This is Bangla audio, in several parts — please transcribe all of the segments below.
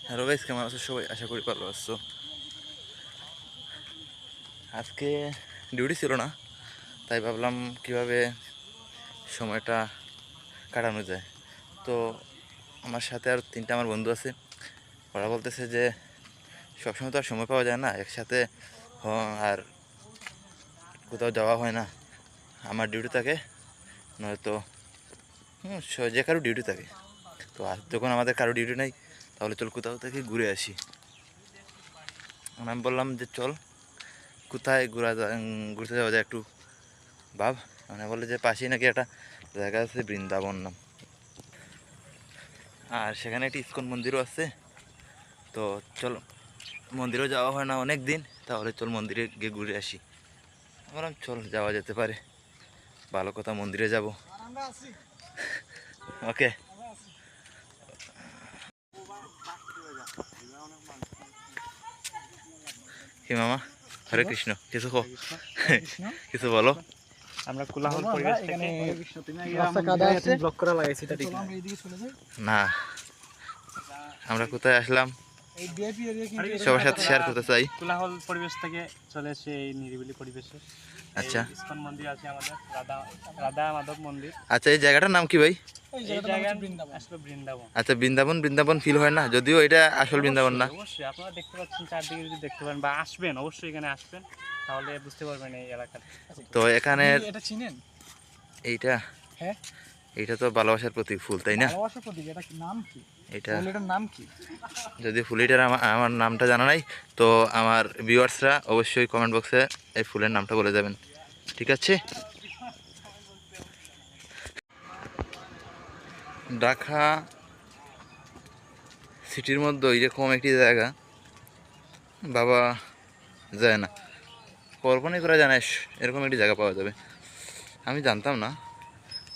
হ্যালো গাইস, কেমন আছো সবাই? আশা করি ভালো আছো। আজকে ডিউটি ছিল না, তাই ভাবলাম কিভাবে সময়টা কাটানো যায়। তো আমার সাথে আর তিনটা আমার বন্ধু আছে, ওরা বলতেছে যে সবসময় তো আর সময় পাওয়া যায় না একসাথে, আর কোথাও যাওয়া হয় না। আমার ডিউটি থাকে, নয়তো যে কারো ডিউটি থাকে। তো আজ যখন আমাদের কারো ডিউটি নেই, তাহলে চল কোথাও থেকে ঘুরে আসি। আমি বললাম যে চল কোথায় ঘুরতে যাওয়া যায় একটু ভাব। মানে বলে যে পাশেই নাকি একটা জায়গা আছে, বৃন্দাবন নাম, আর সেখানে একটি ইস্কন মন্দিরও আছে। তো চল, মন্দিরেও যাওয়া হয় না অনেক দিন, তাহলে চল মন্দিরে গিয়ে ঘুরে আসি। বললাম চল যাওয়া যেতে পারে, ভালো কথা, মন্দিরে যাব। ওকে কি মামা, হরে কৃষ্ণ, কিছু কিছু বলো। আমরা কোলাহল পরিবেশ থেকে ব্লক করা লাগাইছি, এটা ঠিক না, আমরা কোথায় আসলাম সবার সাথে শেয়ার করতে চাই। কোলাহল পরিবেশ থেকে চলে এসে এই নিরিবিলি পরিবেশে। আচ্ছা, ইসকন মন্দির আছে আমাদের, রাধা মাধব মন্দির। আচ্ছা, এই জায়গাটার নাম কি ভাই? এই জায়গা আসলে বৃন্দাবন। আচ্ছা, বৃন্দাবন ফিল হয় না, যদিও এটা আসল বৃন্দাবন না। অবশ্যই আপনারা দেখতে পাচ্ছেন, চারদিকে যদি দেখতে পারেন বা আসবেন, অবশ্যই এখানে আসবেন, তাহলে বুঝতে পারবেন এই এলাকার। তো এখানে এটা চিনেন? এইটা, হ্যাঁ, এইটা তো ভালোবাসার প্রতীক ফুল, তাই না? ভালোবাসার প্রতীক। এটা নাম কি? এটার নাম কি? যদি ফুলিটার আমার নামটা জানা নাই, তো আমার ভিউয়ার্সরা অবশ্যই কমেন্ট বক্সে এই ফুলের নামটা বলে যাবেন, ঠিক আছে? ঢাকা সিটির মধ্যে এরকম একটি জায়গা বাবা যায় না, কল্পনাই করা যায় না এরকম একটি জায়গা পাওয়া যাবে। আমি জানতাম না,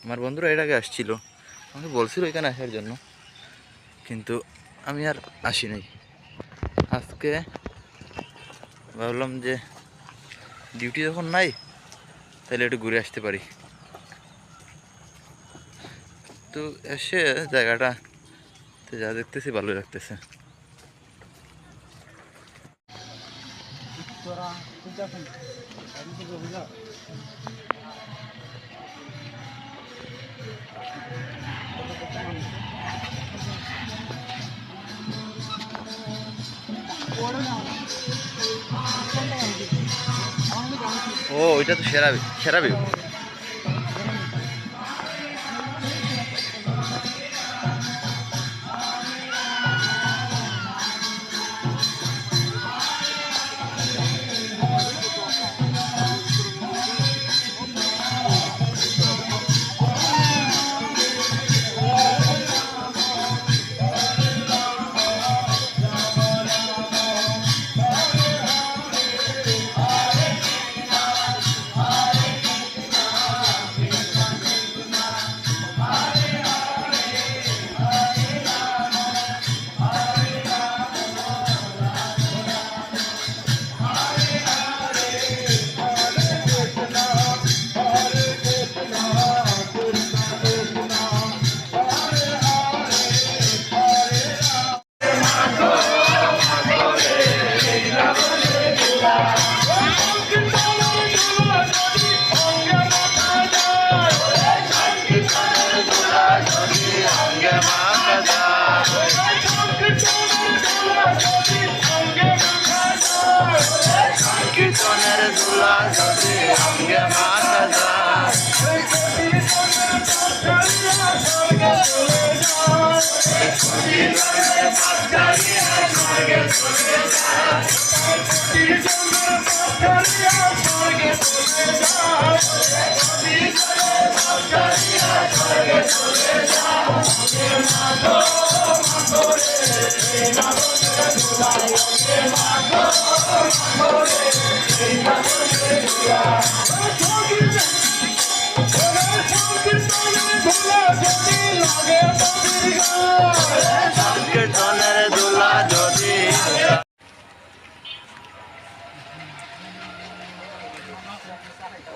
আমার বন্ধুরা এর আগে আসছিল, আমাকে বলছিল এখানে আসার জন্য, কিন্তু আমি আর আসি নাই। আজকে ভাবলাম যে ডিউটি যখন নাই, তাহলে একটু ঘুরে আসতে পারি। তো এসে জায়গাটা যা দেখতেছি ভালোই লাগতেছে। ও, ওইটা তো সেরা সেরা ভিউ।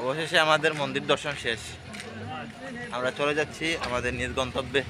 অবশেষে আমাদের মন্দির দর্শন শেষ, আমরা চলে যাচ্ছি আমাদের নিজ গন্তব্যে।